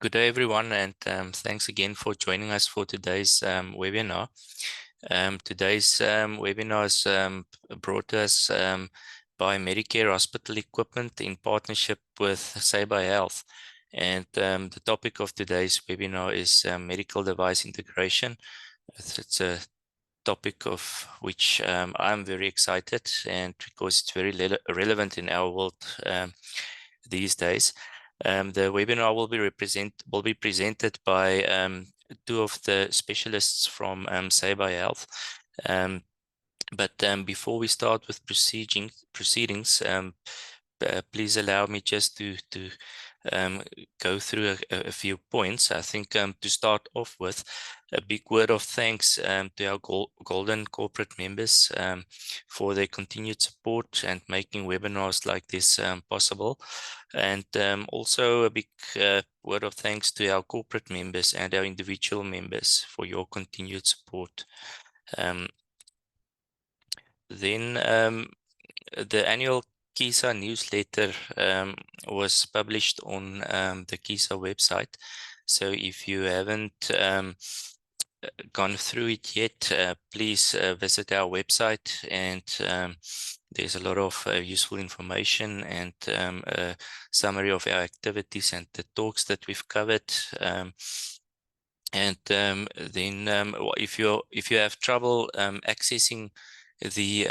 Good day, everyone, and thanks again for joining us for today's webinar. Today's webinar is brought to us by Medicare Hospital Equipment in partnership with Ceiba Health. And the topic of today's webinar is medical device integration. It's a topic of which I'm very excited, and because it's very relevant in our world these days. The webinar will be presented by two of the specialists from Ceiba Health. But before we start with proceedings, please allow me just to go through a few points. I think to start off with, a big word of thanks to our golden corporate members for their continued support and making webinars like this possible. And also a big word of thanks to our corporate members and our individual members for your continued support. Then the annual KISA newsletter was published on the KISA website. So if you haven't gone through it yet, please visit our website, and there's a lot of useful information and a summary of our activities and the talks that we've covered. And then if you have trouble accessing the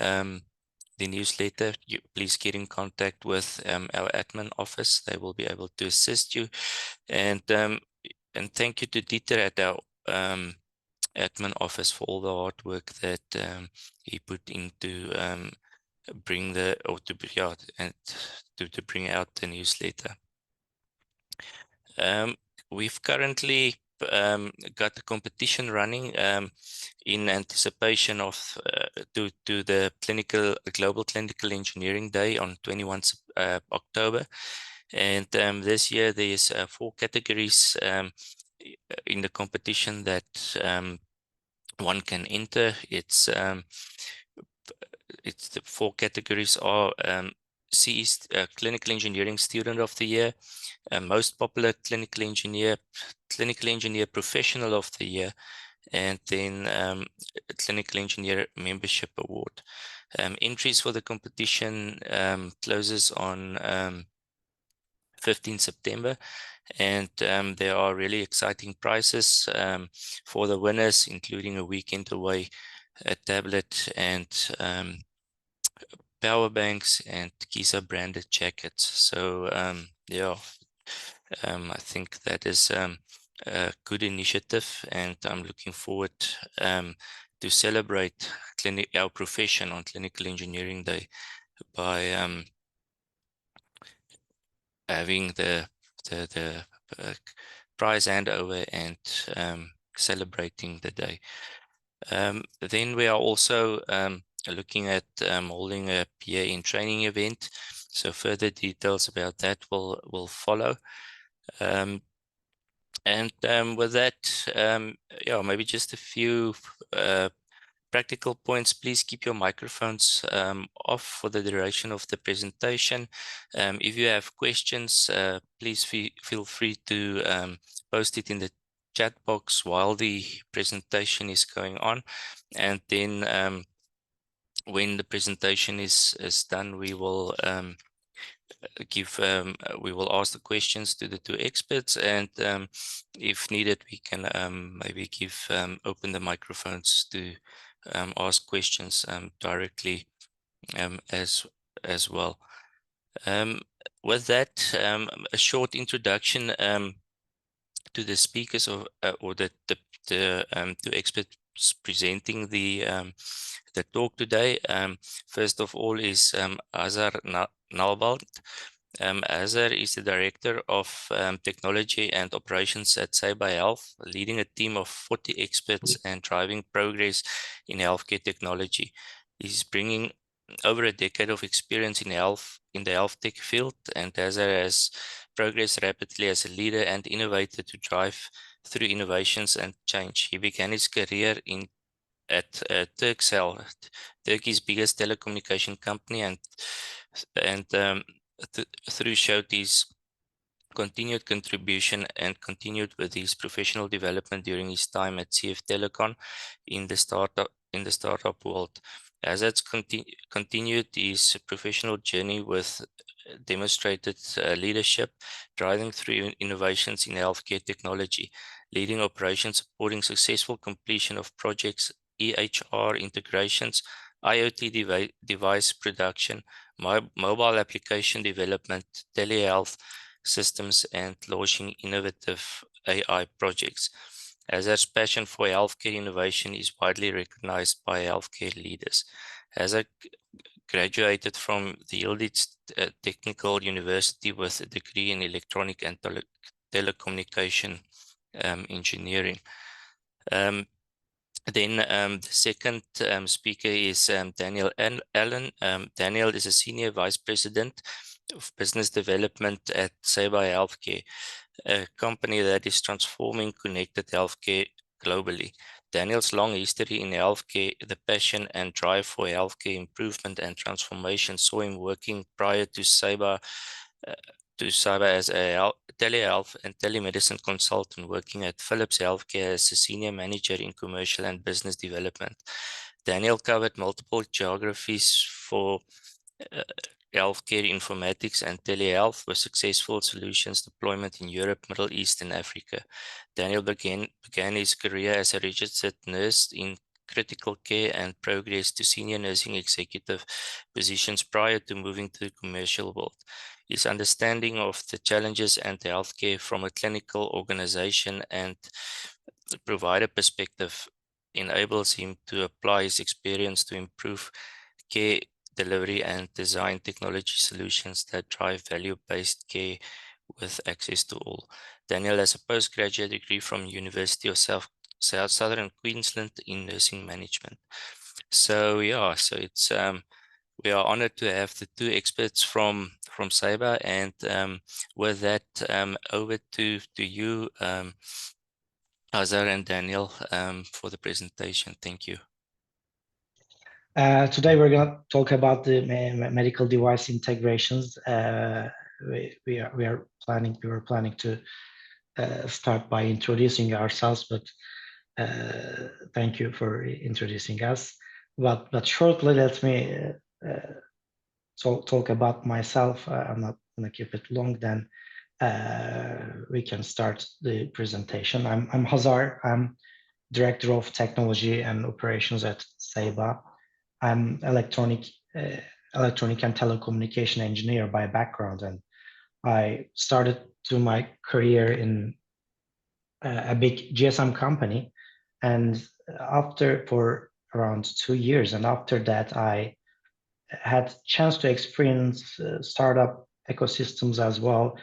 newsletter, please get in contact with our admin office. They will be able to assist you. And thank you to Dieter at our admin office for all the hard work that he put into bring out the newsletter. We've currently got a competition running in anticipation of to the Global Clinical Engineering Day on 21 October. And this year there's 4 categories in the competition that one can enter. It's the 4 categories are CE Clinical Engineering Student of the Year, Most Popular Clinical Engineer Professional of the Year, and then Clinical Engineer Membership Award. Entries for the competition closes on 15 September, and there are really exciting prizes for the winners, including a weekend away, a tablet, and power banks and KISA branded jackets. So I think that is a good initiative, and I'm looking forward to celebrate our profession on Clinical Engineering Day by having the prize handover and celebrating the day. Then we are also looking at holding a PA in training event. So further details about that will follow. And with that, maybe just a few practical points. Please keep your microphones off for the duration of the presentation. If you have questions, please feel free to post it in the chat box while the presentation is going on. And then when the presentation is done, we will ask the questions to the 2 experts, and if needed, we can maybe open the microphones to ask questions directly as well. With that, a short introduction to the speakers or the 2 experts presenting the talk today. First of all is Hazar Nalbant. Hazar is the Director of Technology and Operations at Ceiba Health, leading a team of 40 experts and driving progress in healthcare technology. He's bringing over a decade of experience in the health tech field, and Hazar has progressed rapidly as a leader and innovator to drive through innovations and change. He began his career at Turkcell, Turkey's biggest telecommunication company, and through showed his continued contribution and continued with his professional development during his time at CF Telecom in the startup world. Hazard's continued his professional journey with demonstrated leadership, driving through innovations in healthcare technology, leading operations, supporting successful completion of projects, EHR integrations, IoT device production, mobile application development, telehealth systems, and launching innovative AI projects. Hazard's passion for healthcare innovation is widely recognized by healthcare leaders. Hazard graduated from the Yildiz Technical University with a degree in electronic and telecommunication engineering. Then the second speaker is Daniel Allen. Daniel is a Senior Vice President of Business Development at Ceiba Health Care, a company that is transforming connected healthcare globally. Daniel's long history in healthcare, the passion and drive for healthcare improvement and transformation saw him working prior to Ceiba as a telehealth and telemedicine consultant, working at Philips Healthcare as a senior manager in commercial and business development. Daniel covered multiple geographies for healthcare informatics and telehealth with successful solutions deployment in Europe, Middle East, and Africa. Daniel began his career as a registered nurse in critical care and progressed to senior nursing executive positions prior to moving to the commercial world. His understanding of the challenges and healthcare from a clinical organization and the provider perspective enables him to apply his experience to improve care delivery and design technology solutions that drive value-based care with access to all. Daniel has a postgraduate degree from University of Southern Queensland in nursing management. So yeah, so it's we are honored to have the two experts from Ceiba, and with that, over to you, Hazar and Daniel, for the presentation. Thank you. Today we're going to talk about the medical device integrations. We were planning to start by introducing ourselves, but thank you for introducing us. But shortly, let me talk about myself. I'm not going to keep it long. Then we can start the presentation. I'm Hazar. I'm Director of Technology and Operations at Ceiba. I'm electronic and telecommunication engineer by background, and I started my career in a big GSM company, and for around 2 years, and after that I had chance to experience startup ecosystems as well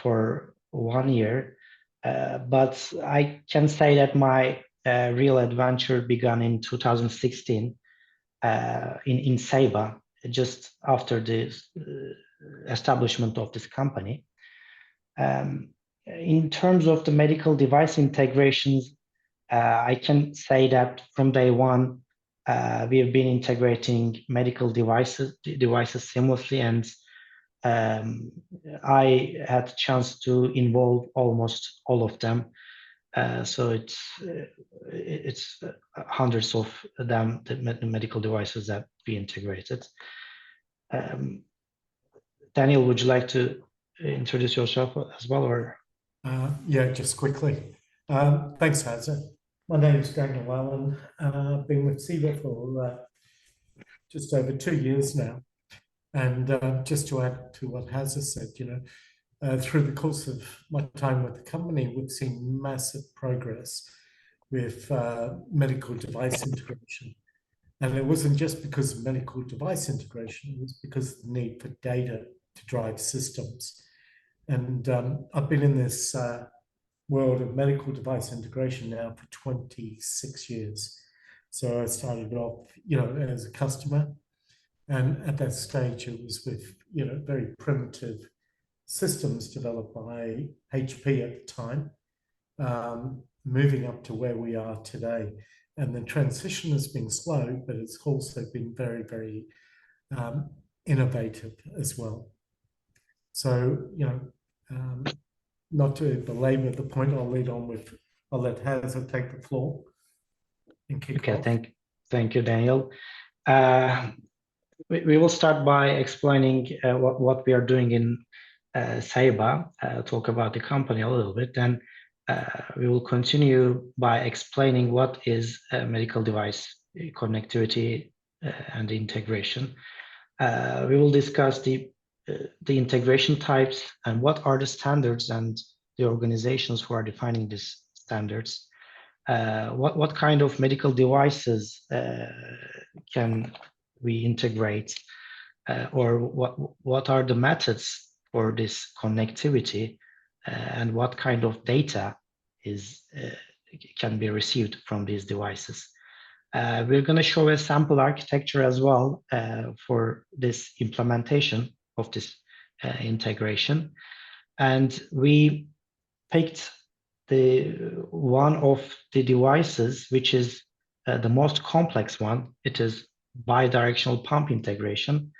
for 1 year, but I can say that my real adventure began in 2016 in Ceiba, just after the establishment of this company. In terms of the medical device integrations, I can say that from day one, we have been integrating medical devices seamlessly, and I had a chance to involve almost all of them. So it's hundreds of them, the medical devices that we integrated. Daniel, would you like to introduce yourself as well, or? Yeah, just quickly. Thanks, Hazar. My name is Daniel Allen. I've been with Ceiba for just over 2 years now. And just to add to what Hazar said, through the course of my time with the company, we've seen massive progress with medical device integration. And it wasn't just because of medical device integration, it was because of the need for data to drive systems. And I've been in this world of medical device integration now for 26 years. So I started off, as a customer. And at that stage, it was with, very primitive systems developed by HP at the time, moving up to where we are today. And the transition has been slow, but it's also been very, very innovative as well. So, not to belabor the point, I'll let Hazar take the floor and kick Okay, off. thank you, Daniel. We will start by explaining what we are doing in Ceiba, talk about the company a little bit, then we will continue by explaining what is medical device connectivity and integration. We will discuss the integration types and what are the standards and the organizations who are defining these standards. What kind of medical devices can we integrate, or what are the methods for this connectivity, and what kind of data can be received from these devices. We're going to show a sample architecture as well for this implementation of this integration. And we picked one of the devices, which is the most complex one. It is bidirectional pump integration.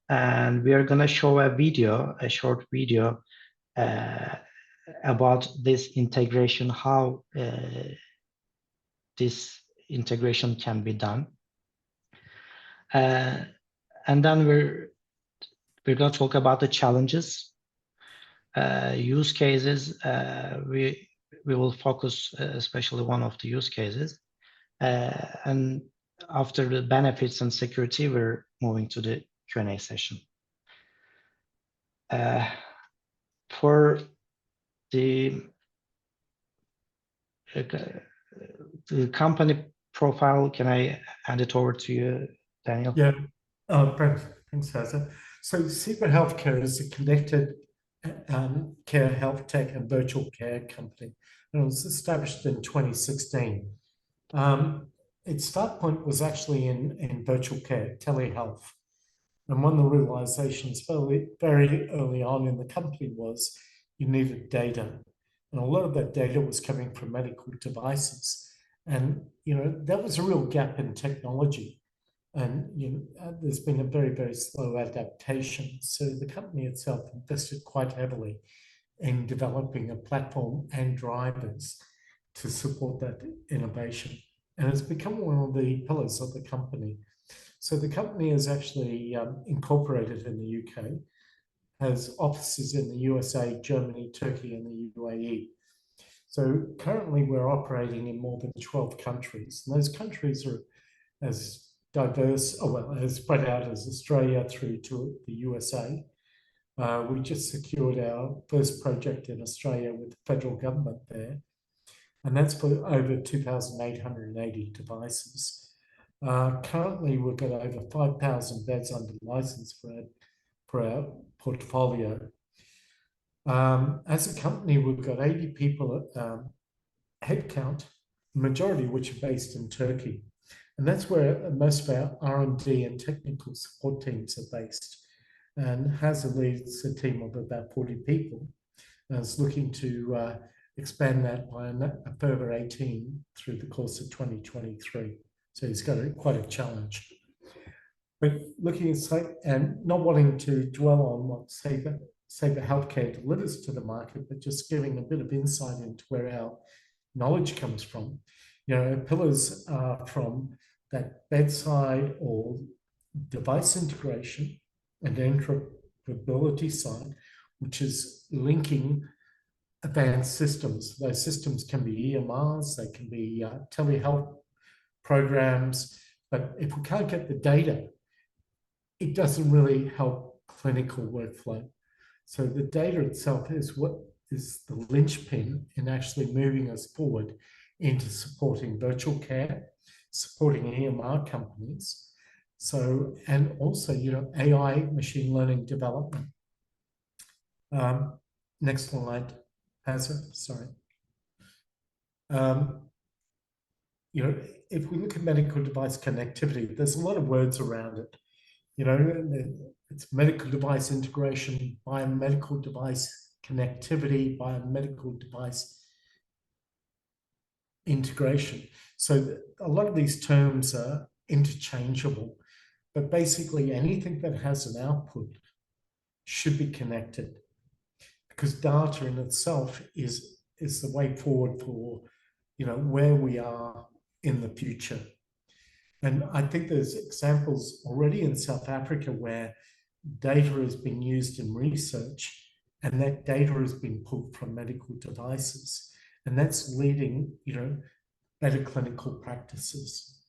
And we are going to show a short video about this integration, how this integration can be done. And then we're going to talk about the challenges, use cases. We will focus especially one of the use cases. And after the benefits and security, we're moving to the Q&A session. For the company profile, can I hand it over to you, Daniel? Yeah, thanks, Hazar. So Ceiba Health Care is a connected care, health tech, and virtual care company. And it was established in 2016. Its start point was actually in virtual care, telehealth. And one of the realizations very early on in the company was you needed data. And a lot of that data was coming from medical devices. And, that was a real gap in technology. And there's been a very, very slow adaptation. So the company itself invested quite heavily in developing a platform and drivers to support that innovation. And it's become one of the pillars of the company. So the company is actually incorporated in the UK, has offices in the USA, Germany, Turkey, and the UAE. So currently we're operating in more than 12 countries. And those countries are as diverse, as spread out as Australia through to the USA. We just secured our first project in Australia with the federal government there. And that's for over 2,880 devices. Currently, we've got over 5,000 beds under license for our portfolio. As a company, we've got 80 people headcount, the majority of which are based in Turkey. And that's where most of our R&D and technical support teams are based. And Hazar leads a team of about 40 people and is looking to expand that by a further 18 through the course of 2023. So he's got quite a challenge. But looking at and not wanting to dwell on what Ceiba Health Care delivers to the market, but just giving a bit of insight into where our knowledge comes from. Our pillars are from that bedside or device integration and interoperability side, which is linking advanced systems. Those systems can be EMRs, they can be telehealth programs, but if we can't get the data, it doesn't really help clinical workflow. So the data itself is what is the linchpin in actually moving us forward into supporting virtual care, supporting EMR companies. So, and also, AI, machine learning development. Next slide, Hazar, sorry. If we look at medical device connectivity, there's a lot of words around it. It's medical device integration, biomedical device connectivity, biomedical device integration. So a lot of these terms are interchangeable, but basically anything that has an output should be connected. because data in itself is the way forward for, where we are in the future. And I think there's examples already in South Africa where data is being used in research, and that data has been pulled from medical devices, and that's leading, better clinical practices.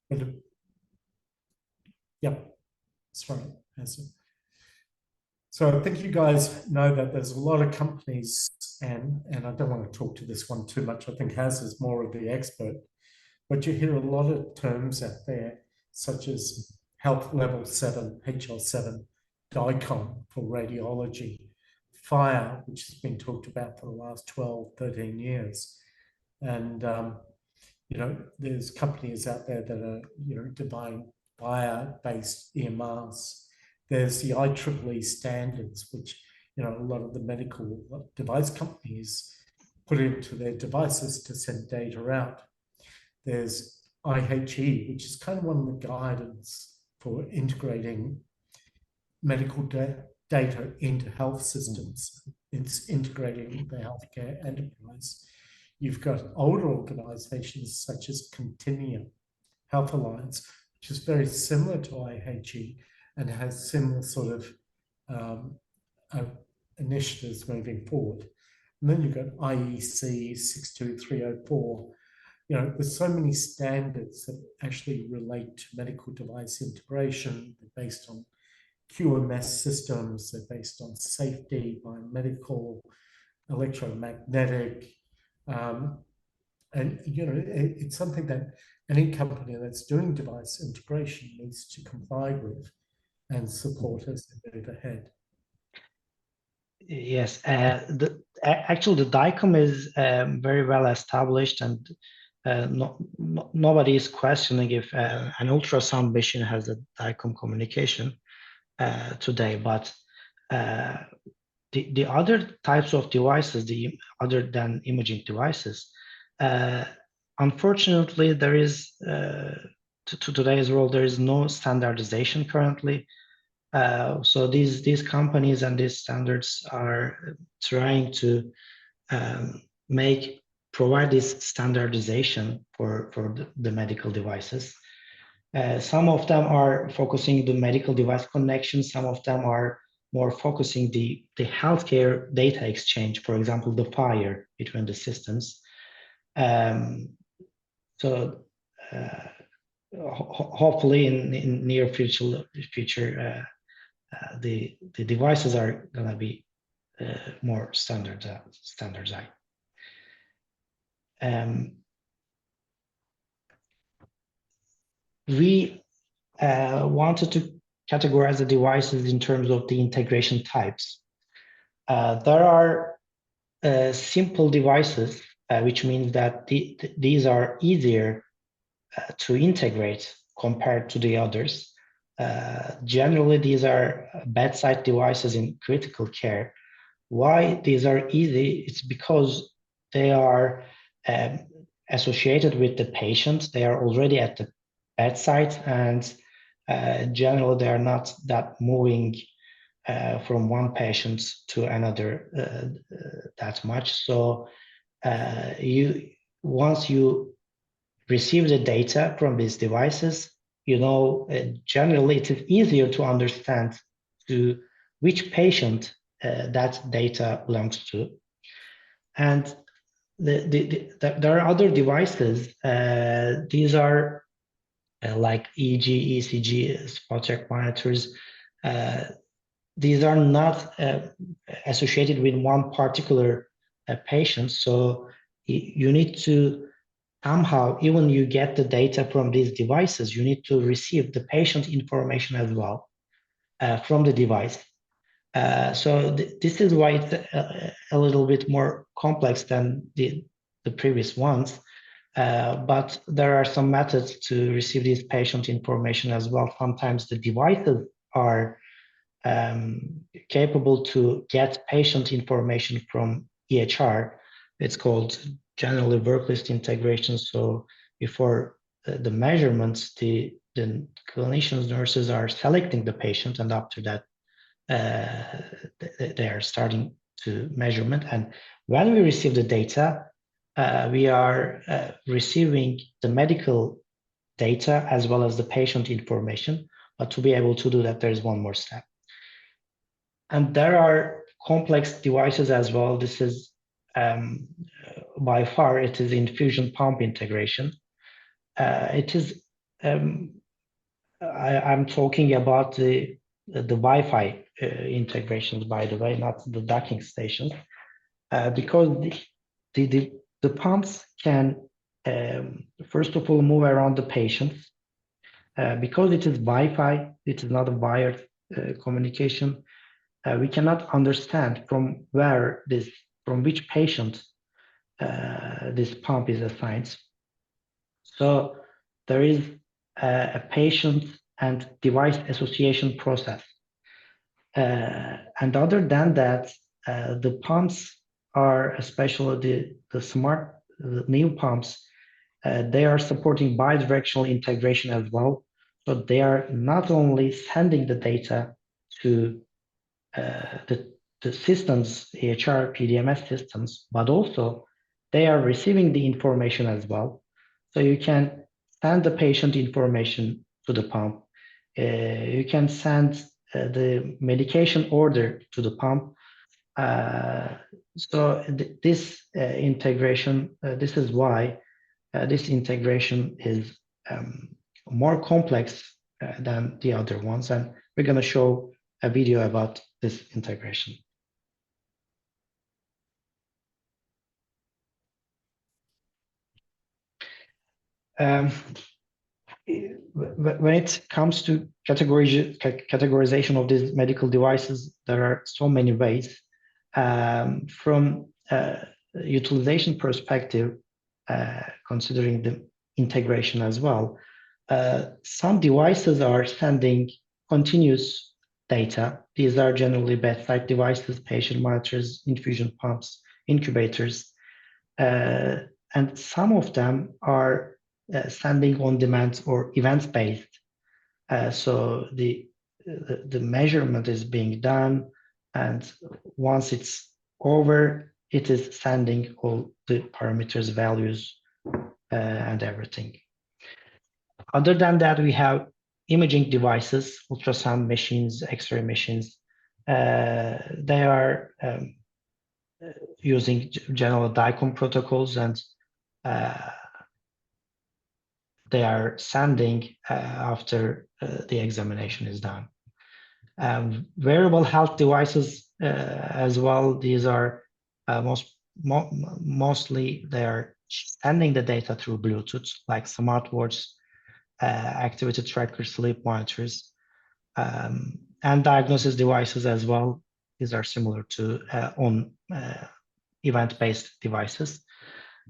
But, yeah, that's right. So I think you guys know that there's a lot of companies, and I don't want to talk to this one too much. I think Hazar is more of the expert, but you hear a lot of terms out there, such as Health Level 7, HL7, DICOM for radiology, FIRE, which has been talked about for the last 12, 13 years. And, there's companies out there that are, developing FIRE-based EMRs. There's the IEEE standards, which, a lot of the medical device companies put into their devices to send data out. There's IHE, which is kind of one of the guidance for integrating medical data into health systems. It's integrating the healthcare enterprise. You've got older organizations such as Continuum Health Alliance, which is very similar to IHE and has similar sort of initiatives moving forward. And then you've got IEC 62304. There's so many standards that actually relate to medical device integration. They're based on QMS systems. They're based on safety, biomedical, electromagnetic. And, it's something that any company that's doing device integration needs to comply with and support us to move ahead. Yes, actually the DICOM is very well established, and nobody is questioning if an ultrasound machine has a DICOM communication today. But the other types of devices, other than imaging devices, unfortunately, there is to today's world there is no standardization currently. So these companies and these standards are trying to provide this standardization for the medical devices. Some of them are focusing the medical device connection. Some of them are more focusing the healthcare data exchange, for example, the FIRE between the systems. Hopefully in near future, the devices are going to be more standardized. We wanted to categorize the devices in terms of the integration types. There are simple devices, which means that these are easier to integrate compared to the others. Generally, these are bedside devices in critical care. Why these are easy? It's because they are associated with the patient. They are already at the bedside, and generally they are not that moving from one patient to another that much. So once you receive the data from these devices, generally it is easier to understand to which patient that data belongs to. And there are other devices. These are like EEG, ECG, spot check monitors. These are not associated with one particular patient. So you need to somehow, even you get the data from these devices, you need to receive the patient information as well from the device. So this is why it's a little bit more complex than the previous ones. But there are some methods to receive this patient information as well. Sometimes the devices are capable to get patient information from EHR. It's called generally worklist integration. So before the measurements, the clinicians, nurses are selecting the patient, and after that, they are starting to measurement. And when we receive the data, we are receiving the medical data as well as the patient information. But to be able to do that, there is one more step. And there are complex devices as well. This is by far, it is infusion pump integration. It is, I'm talking about the Wi-Fi integrations, by the way, not the docking stations, because the pumps can, first of all, move around the patients. Because it is Wi-Fi, it is not a wired communication. We cannot understand from which patient this pump is assigned. So there is a patient and device association process. And other than that, the pumps are, especially the new pumps, they are supporting bidirectional integration as well. So they are not only sending the data to the systems, EHR, PDMS systems, but also they are receiving the information as well. So you can send the patient information to the pump. You can send the medication order to the pump. So this integration, this is why this integration is more complex than the other ones. And we're going to show a video about this integration. When it comes to categorization of these medical devices, there are so many ways. From utilization perspective, considering the integration as well, some devices are sending continuous data. These are generally bedside devices, patient monitors, infusion pumps, incubators, and some of them are sending on demand or event-based. So the measurement is being done, and once it's over, it is sending all the parameters, values, and everything. Other than that, we have imaging devices, ultrasound machines, X-ray machines. They are using general DICOM protocols, and they are sending after the examination is done. Wearable health devices as well. These are mostly they are sending the data through Bluetooth, like smartwatch, activity tracker, sleep monitors, and diagnosis devices as well. These are similar to event-based devices.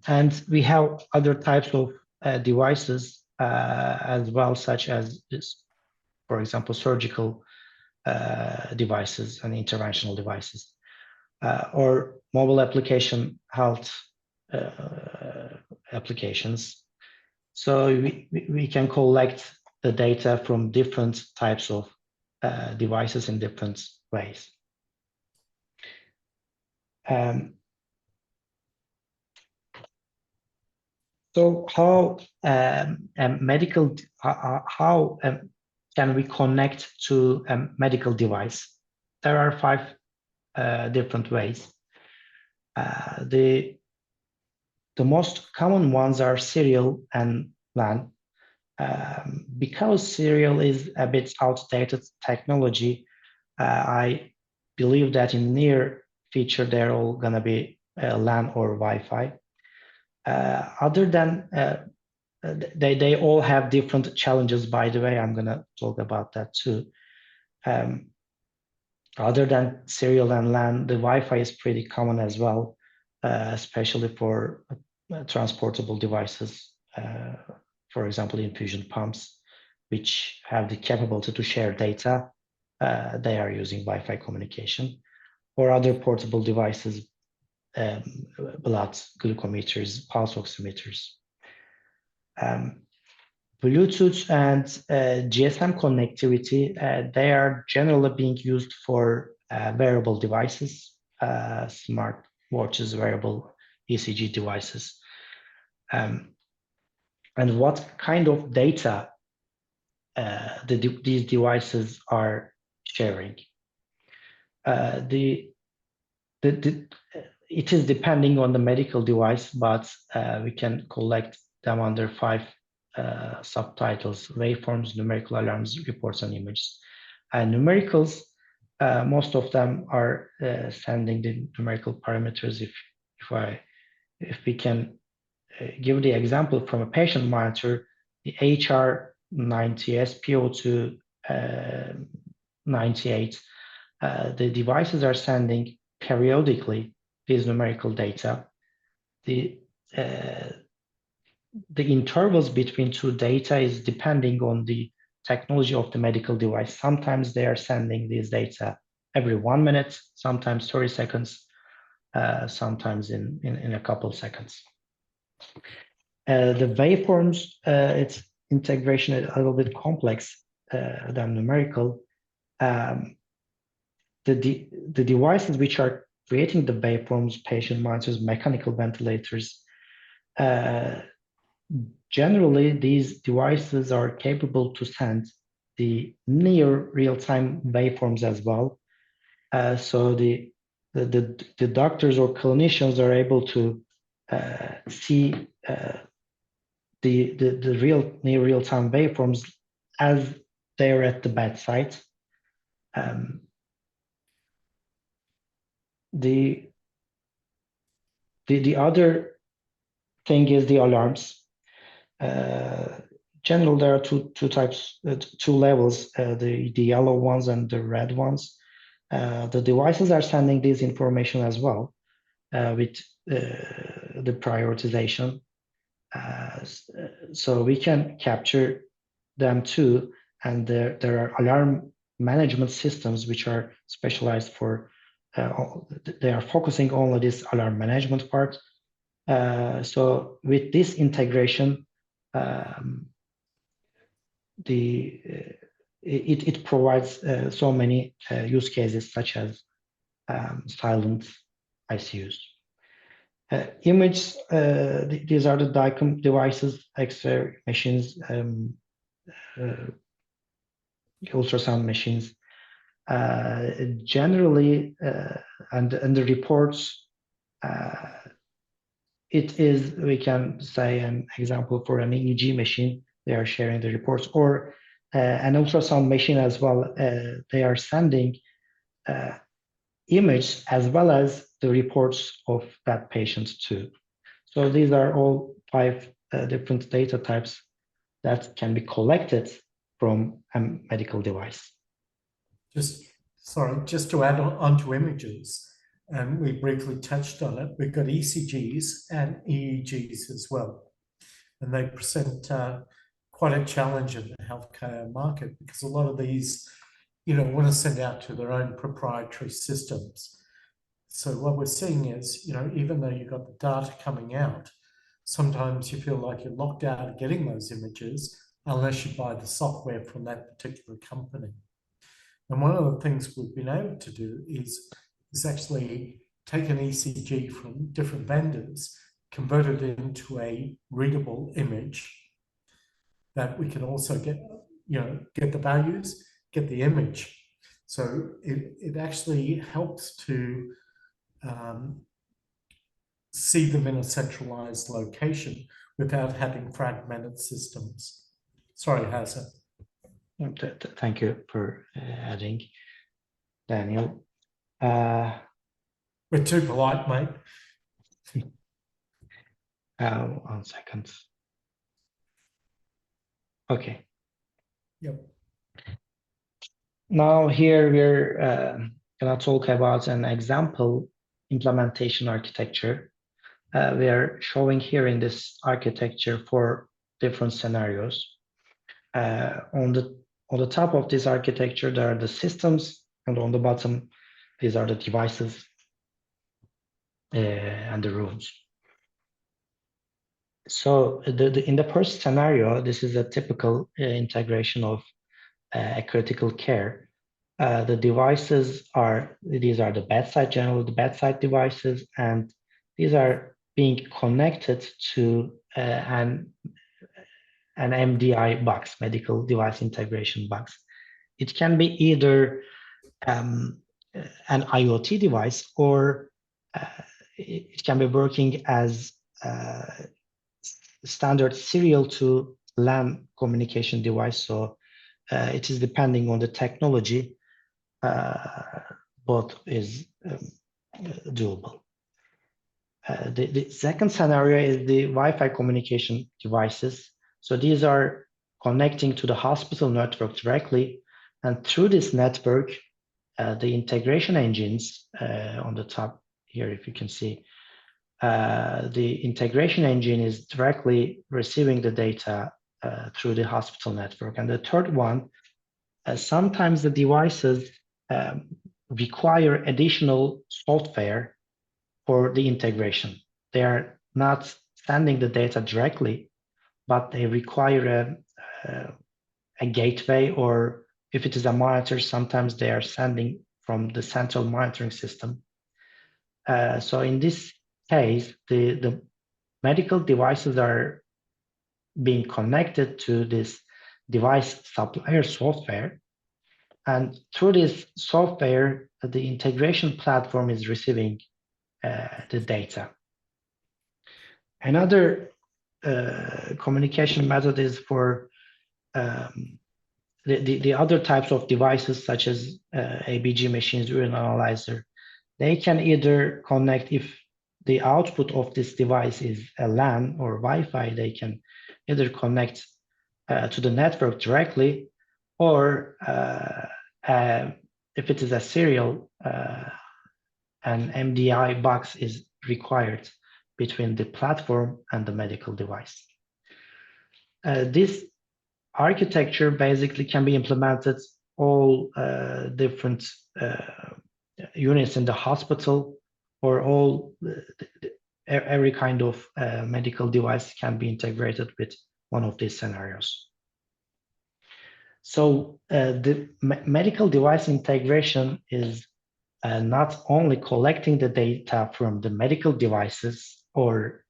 And we have other types of devices as well, such as this, for example, surgical devices and interventional devices, or mobile application health applications. So we can collect the data from different types of devices in different ways. So how can we connect to a medical device? There are 5 different ways. The most common ones are serial and LAN. Because serial is a bit outdated technology, I believe that in near future they're all gonna be LAN or Wi-Fi. Other than they all have different challenges, by the way. I'm gonna talk about that too. Other than serial and LAN, the Wi-Fi is pretty common as well, especially for transportable devices. For example, infusion pumps, which have the capability to share data. They are using Wi-Fi communication, or other portable devices, blood glucometers, pulse oximeters. Bluetooth and GSM connectivity, they are generally being used for wearable devices, smart watches, wearable ECG devices. And what kind of data these devices are sharing? It is depending on the medical device, but we can collect them under 5 subtitles: waveforms, numerical alarms, reports, and images. Numericals, most of them are sending the numerical parameters. If we can give the example from a patient monitor, the HR90, SpO2 98, the devices are sending periodically these numerical data. The intervals between two data is depending on the technology of the medical device. Sometimes they are sending these data every 1 minute, sometimes 30 seconds, sometimes in a couple of seconds. The waveforms, its integration is a little bit complex than numerical. The devices which are creating the waveforms, patient monitors, mechanical ventilators, generally these devices are capable to send the near real-time waveforms as well. So the doctors or clinicians are able to see the near real-time waveforms as they're at the bedside. The other thing is the alarms. Generally, there are two types, two levels: the yellow ones and the red ones. The devices are sending this information as well with the prioritization. So we can capture them too, and there are alarm management systems which are specialized for. They are focusing on this alarm management part. So with this integration, it provides so many use cases such as silent ICUs. Image, these are the DICOM devices, X-ray machines, ultrasound machines. Generally, and the reports, it is, we can say, an example for an EEG machine. They are sharing the reports, or an ultrasound machine as well. They are sending image as well as the reports of that patient too. So these are all 5 different data types that can be collected from a medical device. Just to add on to images, and we briefly touched on it, we've got ECGs and EEGs as well. And they present quite a challenge in the healthcare market, because a lot of these, want to send out to their own proprietary systems. So what we're seeing is, even though you've got the data coming out, sometimes you feel like you're locked out of getting those images unless you buy the software from that particular company. And one of the things we've been able to do is actually take an ECG from different vendors, convert it into a readable image that we can also get the values, get the image. So it actually helps to see them in a centralized location without having fragmented systems. Sorry, Hazar. Thank you for adding, Daniel. We're too polite, mate. 1 second. Okay. Yep. Now here we're going to talk about an example implementation architecture. We are showing here in this architecture 4 different scenarios. On the top of this architecture, there are the systems, and on the bottom, these are the devices and the rooms. So in the first scenario, this is a typical integration of a critical care. The devices these are the bedside, generally the bedside devices, and these are being connected to an MDI box, medical device integration box. It can be either an IoT device, or it can be working as standard serial to LAN communication device. So it is depending on the technology, both is doable. The second scenario is the Wi-Fi communication devices. So these are connecting to the hospital network directly, and through this network, the integration engines on the top here, if you can see, the integration engine is directly receiving the data through the hospital network. And the third one, sometimes the devices require additional software for the integration. They are not sending the data directly, but they require a gateway, or if it is a monitor, sometimes they are sending from the central monitoring system. So in this case, the medical devices are being connected to this device supplier software. And through this software, the integration platform is receiving the data. Another communication method is for the other types of devices, such as ABG machines, urine analyzer. They can either connect, if the output of this device is a LAN or Wi-Fi, they can either connect to the network directly, or if it is a serial, an MDI box is required between the platform and the medical device. This architecture basically can be implemented all different units in the hospital, or all every kind of medical device can be integrated with one of these scenarios. So the medical device integration is not only collecting the data from the medical devices or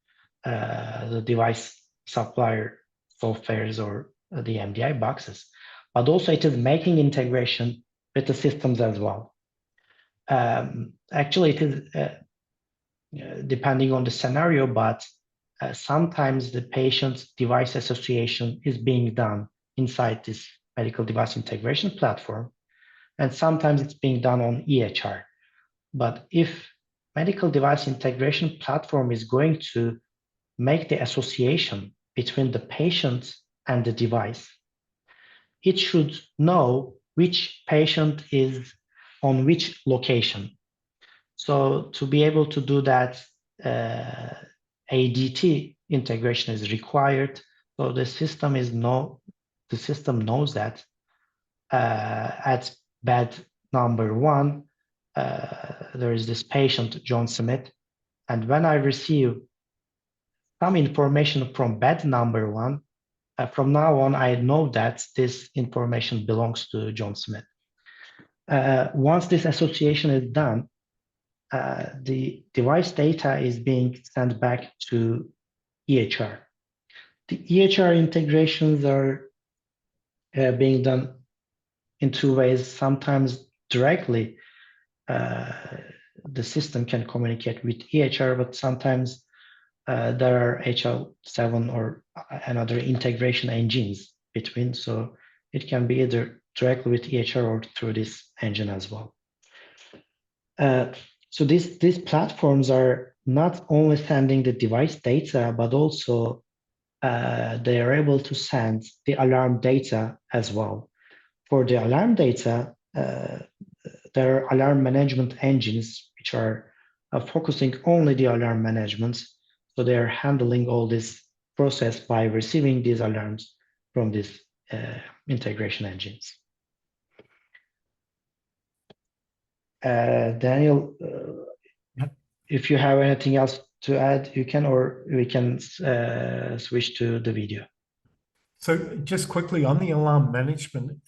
the device supplier softwares or the MDI boxes, but also it is making integration with the systems as well. Actually, it is depending on the scenario, but sometimes the patient's device association is being done inside this medical device integration platform, and sometimes it's being done on EHR. But if medical device integration platform is going to make the association between the patient and the device, it should know which patient is on which location. So to be able to do that, ADT integration is required. So the system knows that at bed number 1, there is this patient, John Smith, and when I receive some information from bed number 1, from now on, I know that this information belongs to John Smith. Once this association is done, the device data is being sent back to EHR. The EHR integrations are being done in 2 ways. Sometimes directly, the system can communicate with EHR, but sometimes there are HL7 or another integration engines between, so it can be either directly with EHR or through this engine as well. So these platforms are not only sending the device data, but also they are able to send the alarm data as well. For the alarm data, there are alarm management engines which are focusing only the alarm management. So they are handling all this process by receiving these alarms from these integration engines. Daniel, if you have anything else to add, you can, or we can switch to the video. So just quickly on the alarm management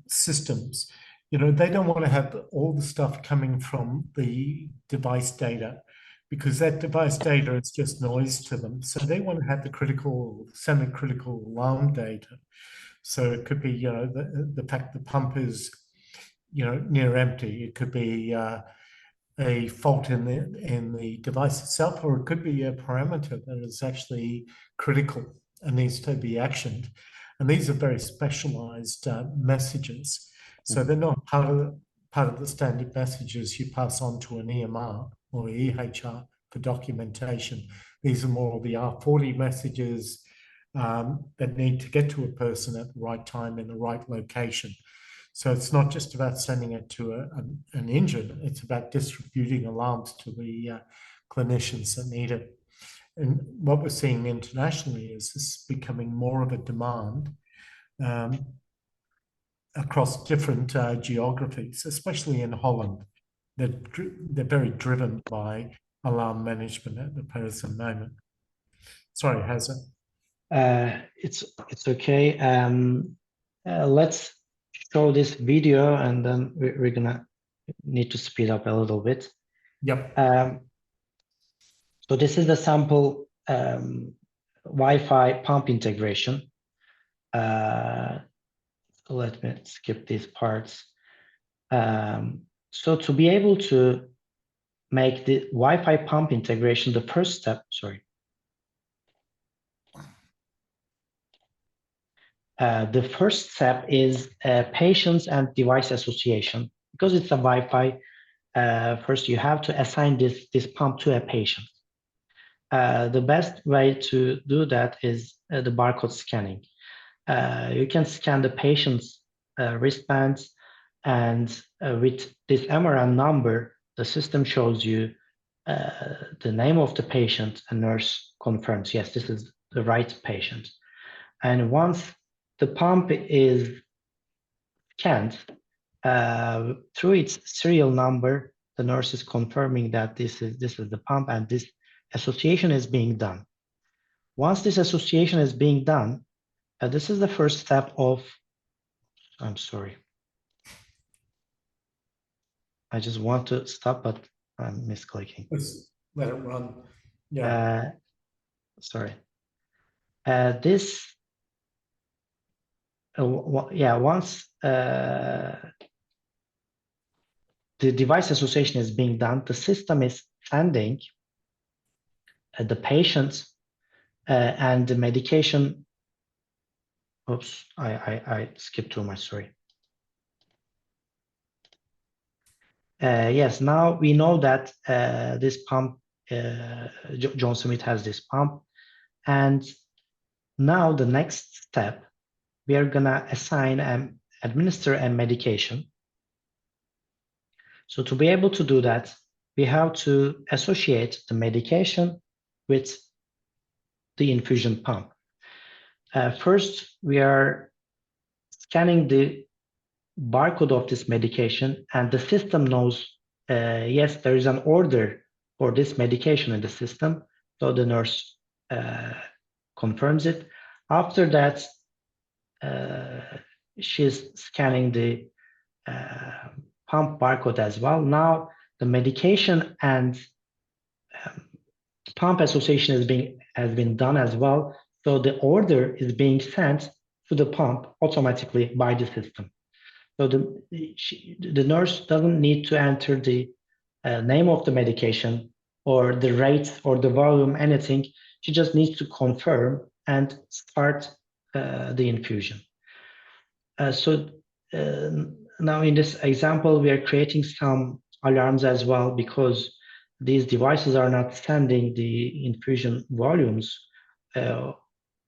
systems, they don't want to have all the stuff coming from the device data, because that device data is just noise to them. So they want to have the critical, semi-critical alarm data. So it could be, the fact the pump is, near empty. It could be a fault in the device itself, or it could be a parameter that is actually critical and needs to be actioned. And these are very specialized messages. So they're not part of the standard messages you pass on to an EMR or EHR for documentation. These are more of the R40 messages that need to get to a person at the right time in the right location. So it's not just about sending it to an engine, it's about distributing alarms to the clinicians that need it. And what we're seeing internationally is this becoming more of a demand across different geographies, especially in Holland. They're very driven by alarm management at the present moment. Sorry, Hazar. It's okay. Let's show this video, and then we're gonna need to speed up a little bit. Yep. So this is the sample Wi-Fi pump integration. Let me skip these parts. So to be able to make the Wi-Fi pump integration, the first step, the first step is patients and device association. Because it's a Wi-Fi, first you have to assign this pump to a patient. The best way to do that is the barcode scanning. You can scan the patient's wristbands, and with this MRN number, the system shows you the name of the patient, and nurse confirms, yes, this is the right patient. And once the pump is scanned, through its serial number, the nurse is confirming that this is the pump, and this association is being done. Once this association is being done, this is the first step of, I'm sorry. I just want to stop, but I'm misclicking. Let's let it run. Yeah. Sorry. Once the device association is being done, the system is sending the patient and the medication. Oops, I skipped too much, sorry. Yes, now we know that this pump, John Smith has this pump. And now the next step, we are gonna assign and administer a medication. So to be able to do that, we have to associate the medication with the infusion pump. First, we are scanning the barcode of this medication, and the system knows, yes, there is an order for this medication in the system, so the nurse confirms it. After that, she's scanning the pump barcode as well. Now the medication and pump association has been done as well, so the order is being sent to the pump automatically by the system. So the nurse doesn't need to enter the name of the medication or the rate or the volume, anything. She just needs to confirm and start the infusion. Now in this example, we are creating some alarms as well, because these devices are not sending the infusion volumes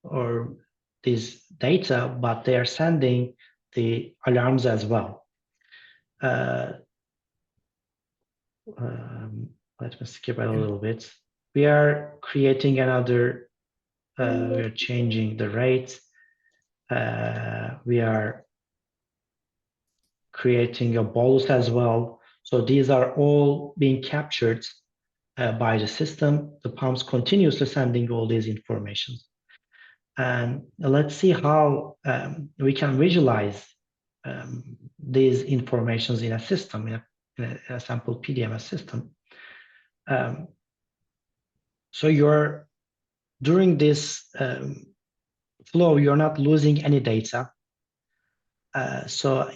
or this data, but they are sending the alarms as well. Let me skip a little bit. We are creating another, we are changing the rate. We are creating a bolus as well. So these are all being captured by the system, the pumps continuously sending all these informations. And let's see how we can visualize these informations in a system, in a sample PDMS system. So during this flow, you're not losing any data. So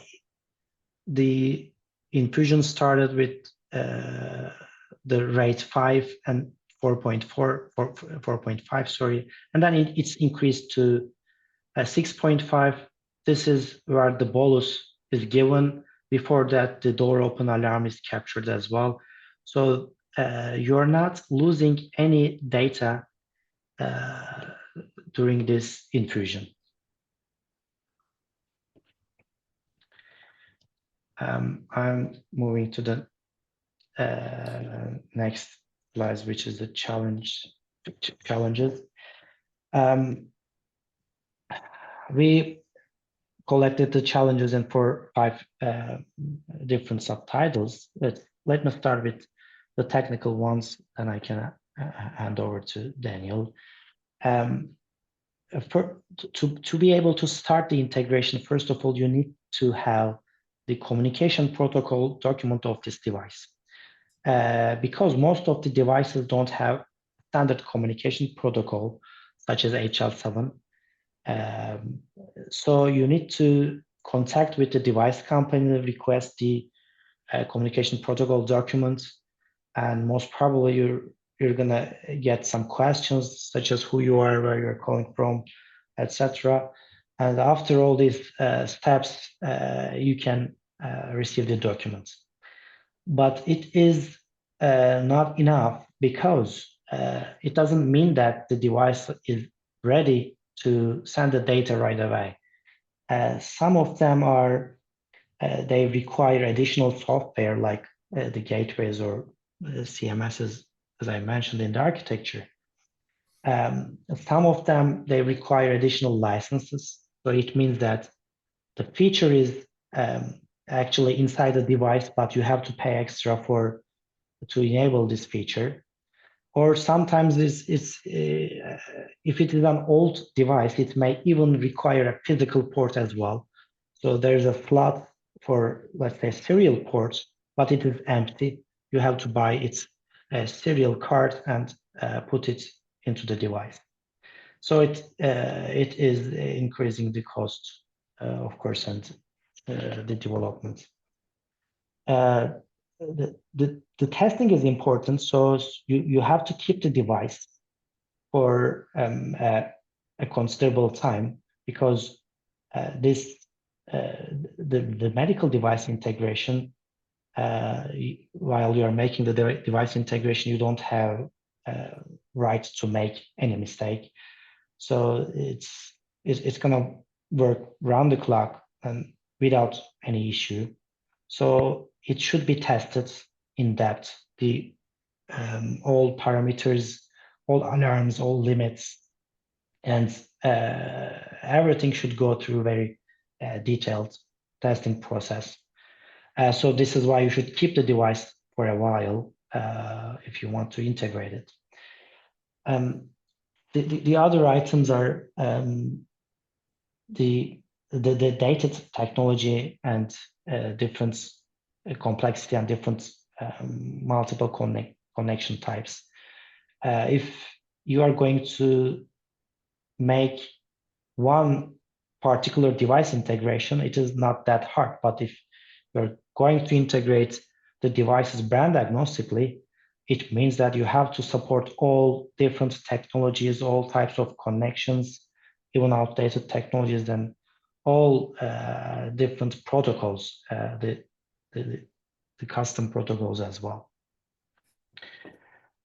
the infusion started with the rate 5 and 4.5, sorry, and then it's increased to 6.5. This is where the bolus is given. Before that, the door open alarm is captured as well. So you're not losing any data during this infusion. I'm moving to the next slide, which is the challenges. We collected the challenges in 5 different subtitles. Let me start with the technical ones, and I can hand over to Daniel. To be able to start the integration, first of all, you need to have the communication protocol document of this device. Because most of the devices don't have standard communication protocol, such as HL7. So you need to contact with the device company, request the communication protocol documents, and most probably you're gonna get some questions such as who you are, where you're calling from, etc. And after all these steps, you can receive the documents. But it is not enough, because it doesn't mean that the device is ready to send the data right away. Some of them are, they require additional software, like the gateways or CMSs, as I mentioned in the architecture. Some of them, they require additional licenses. So it means that the feature is actually inside the device, but you have to pay extra to enable this feature. Or sometimes if it is an old device, it may even require a physical port as well. So there's a slot for, let's say, serial ports, but it is empty. You have to buy its serial card and put it into the device. So it is increasing the cost, of course, and the development. The testing is important, so you have to keep the device for a considerable time, because the medical device integration, while you are making the device integration, you don't have right to make any mistake. So it's gonna work round the clock and without any issue. So it should be tested in depth, all parameters, all alarms, all limits, and everything should go through a very detailed testing process. So this is why you should keep the device for a while if you want to integrate it. The other items are the data technology and different complexity and different multiple connection types. If you are going to make one particular device integration, it is not that hard. But if you're going to integrate the devices brand agnostically, it means that you have to support all different technologies, all types of connections, even outdated technologies, and all different protocols, the custom protocols as well.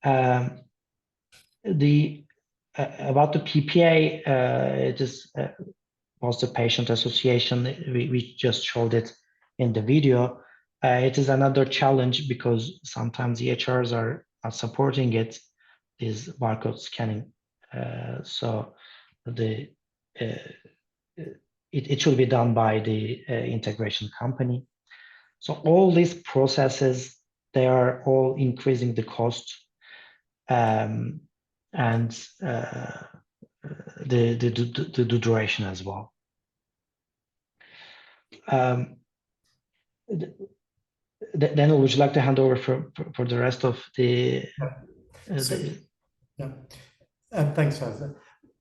About the PPA, it is was the patient association. We just showed it in the video. It is another challenge, because sometimes EHRs are not supporting it, is barcode scanning. So it should be done by the integration company. So all these processes, they are all increasing the cost. and the duration as well. Daniel, would you like to hand over for the rest of the? Thanks, Hazar.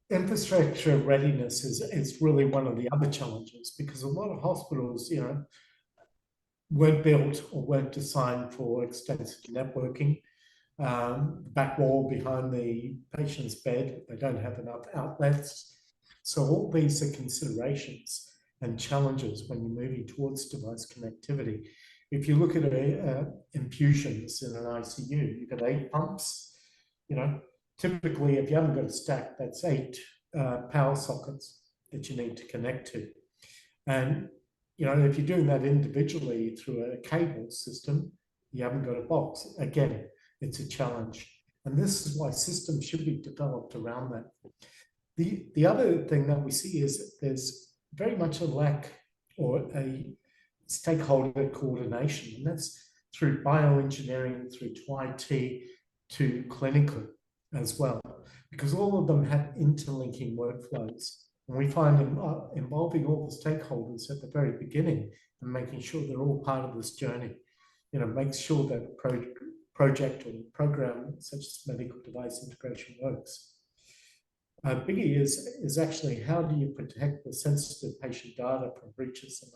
Infrastructure readiness is really one of the other challenges, because a lot of hospitals, weren't built or weren't designed for extensive networking. Back wall behind the patient's bed, they don't have enough outlets. So all these are considerations and challenges when you're moving towards device connectivity. If you look at infusions in an ICU, you've got 8 pumps. Typically, if you haven't got a stack, that's 8 power sockets that you need to connect to. And if you're doing that individually through a cable system, you haven't got a box. Again, it's a challenge. And this is why systems should be developed around that. The other thing that we see is there's very much a lack or a stakeholder coordination, and that's through bioengineering, through to IT, to clinical as well, because all of them have interlinking workflows. And we find involving all the stakeholders at the very beginning and making sure they're all part of this journey, makes sure that a project or program such as medical device integration works. Biggie is actually, how do you protect the sensitive patient data from breaches and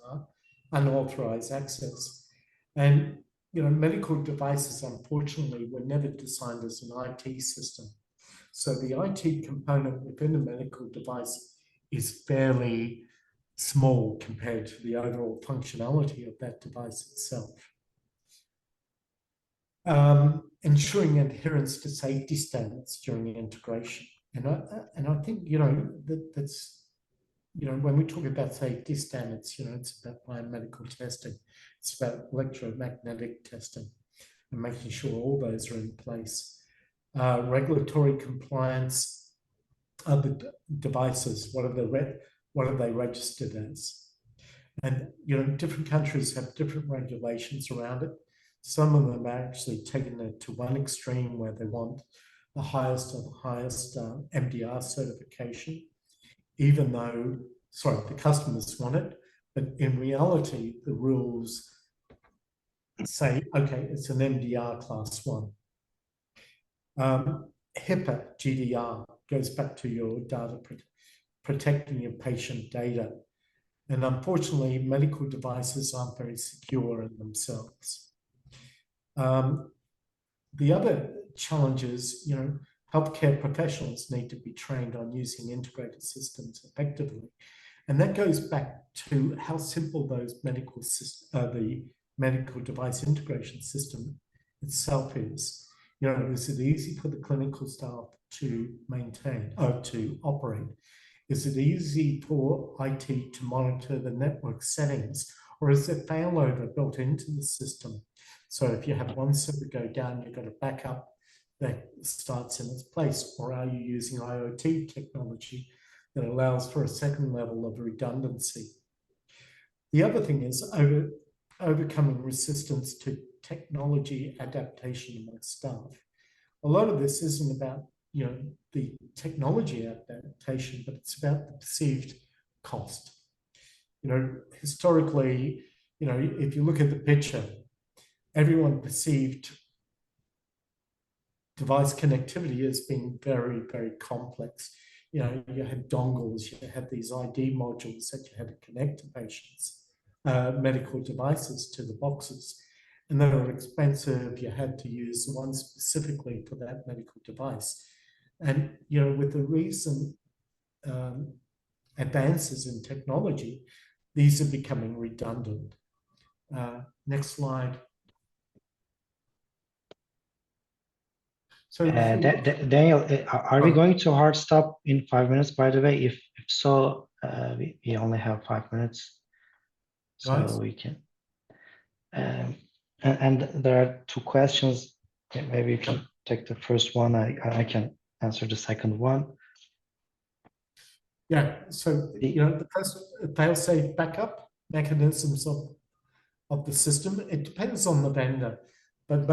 unauthorized access? And medical devices, unfortunately, were never designed as an IT system. So the IT component within a medical device is fairly small compared to the overall functionality of that device itself. Ensuring adherence to safety standards during integration. And I think, that's, when we talk about safety standards, it's about biomedical testing. It's about electromagnetic testing and making sure all those are in place. Regulatory compliance of the devices, what are they registered as? And different countries have different regulations around it. Some of them are actually taking it to one extreme where they want the highest of the highest MDR certification, even though, the customers want it, but in reality, the rules say, okay, it's an MDR class 1. HIPAA GDR goes back to your data protecting your patient data. And unfortunately, medical devices aren't very secure in themselves. The other challenge is, healthcare professionals need to be trained on using integrated systems effectively. And that goes back to how simple those the medical device integration system itself is. Is it easy for the clinical staff to maintain, to operate? Is it easy for IT to monitor the network settings, or is there failover built into the system? So if you have one server go down, you've got a backup that starts in its place, or are you using IoT technology that allows for a second level of redundancy? The other thing is overcoming resistance to technology adaptation amongst staff. A lot of this isn't about the technology adaptation, but it's about the perceived cost. Historically, if you look at the picture, everyone perceived device connectivity as being very, very complex. You had dongles, you had these ID modules that you had to connect to patients, medical devices to the boxes. And they were expensive. You had to use one specifically for that medical device. And, with the recent advances in technology, these are becoming redundant. Next slide. So, Daniel, are we going to hard stop in 5 minutes, by the way? If so, we only have 5 minutes. So nice. We can. And there are 2 questions. Maybe you can take the first one. I can answer the second one. Yeah. So the first fail-safe backup mechanisms of the system, it depends on the vendor, but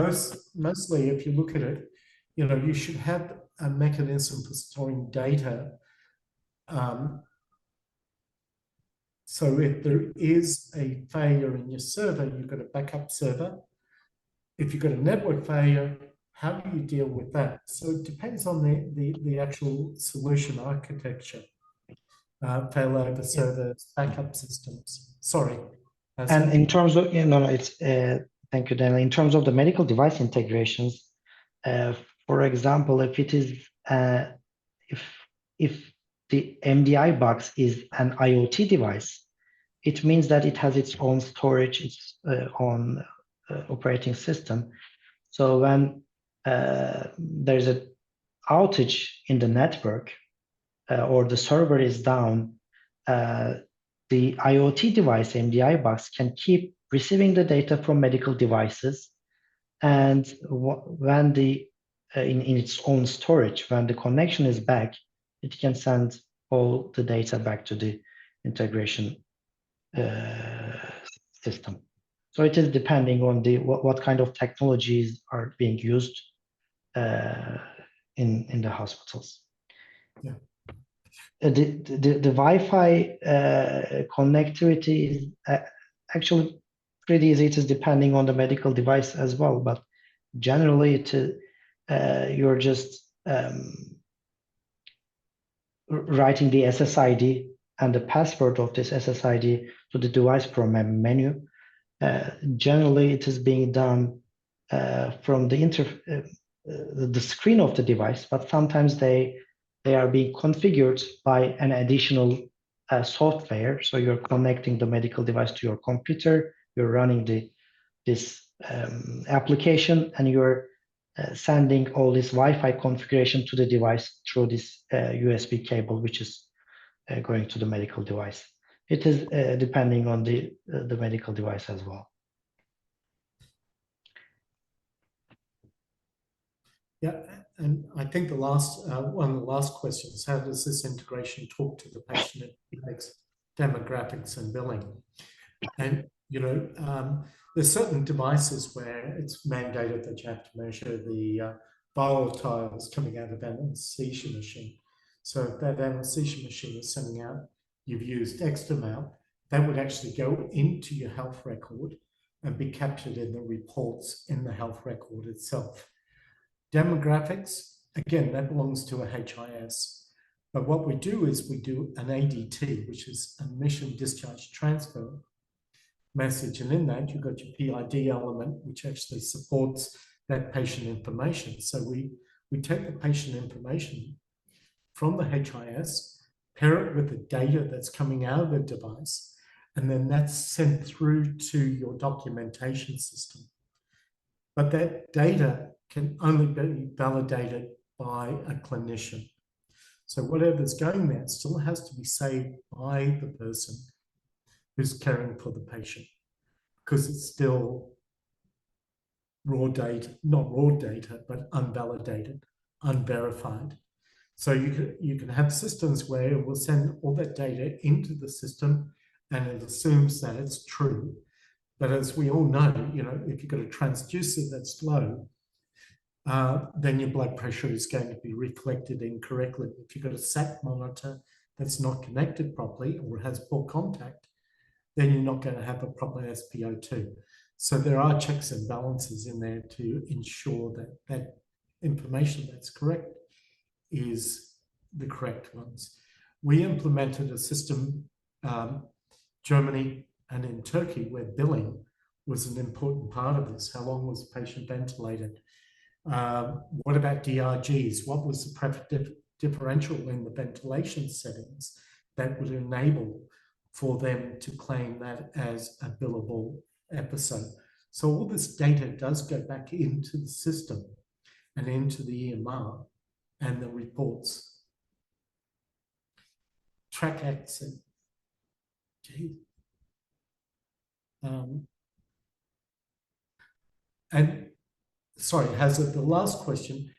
mostly if you look at it, you should have a mechanism for storing data. So if there is a failure in your server, you've got a backup server. If you've got a network failure, how do you deal with that? So it depends on the actual solution architecture. Failover servers, backup systems. Sorry. And in terms of, it's thank you, Daniel. In terms of the medical device integrations, for example, if it is if the MDI box is an IoT device, it means that it has its own storage, its own operating system. So when there's an outage in the network or the server is down, the IoT device, MDI box, can keep receiving the data from medical devices. And when in its own storage, when the connection is back, it can send all the data back to the integration system. So it is depending on what kind of technologies are being used in the hospitals. Yeah. The Wi-Fi connectivity is actually pretty easy. It is depending on the medical device as well, but generally you're just writing the SSID and the password of this SSID to the device program menu. Generally, it is being done from the screen of the device, but sometimes they are being configured by an additional software. So you're connecting the medical device to your computer, you're running this application, and you're sending all this Wi-Fi configuration to the device through this USB cable, which is going to the medical device. It is depending on the medical device as well. Yeah, and I think the last one of the last questions: how does this integration talk to the patient demographics and billing? And there's certain devices where it's mandated that you have to measure the volatiles coming out of an anesthesia machine. So if that anesthesia machine is sending out, you've used X amount, that would actually go into your health record and be captured in the reports in the health record itself. Demographics, again, that belongs to a HIS. But what we do is we do an ADT, which is admission discharge transfer message. And in that, you've got your PID element, which actually supports that patient information. So we take the patient information from the HIS, pair it with the data that's coming out of the device, and then that's sent through to your documentation system. But that data can only be validated by a clinician. So whatever's going there still has to be saved by the person who's caring for the patient, because it's still raw data, not raw data, but unvalidated, unverified. So you can have systems where it will send all that data into the system and it assumes that it's true. But as we all know, if you've got a transducer that's low, then your blood pressure is going to be reflected incorrectly. If you've got a SAT monitor that's not connected properly or has poor contact, then you're not going to have a proper SpO2. So there are checks and balances in there to ensure that that information that's correct is the correct ones. We implemented a system, Germany and in Turkey, where billing was an important part of this. How long was the patient ventilated? What about DRGs? What was the pressure differential in the ventilation settings that would enable for them to claim that as a billable episode? So all this data does go back into the system and into the EMR and the reports. Track access. And sorry, Hazard, the last question.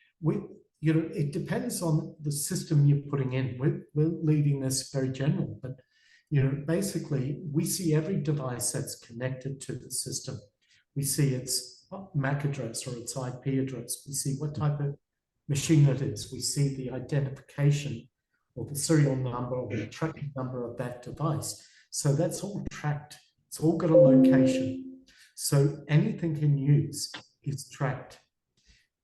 It depends on the system you're putting in. We're leaving this very general, but basically we see every device that's connected to the system. We see its MAC address or its IP address. We see what type of machine it is. We see the identification or the serial number or the tracking number of that device. So that's all tracked. It's all got a location. So anything in use is tracked.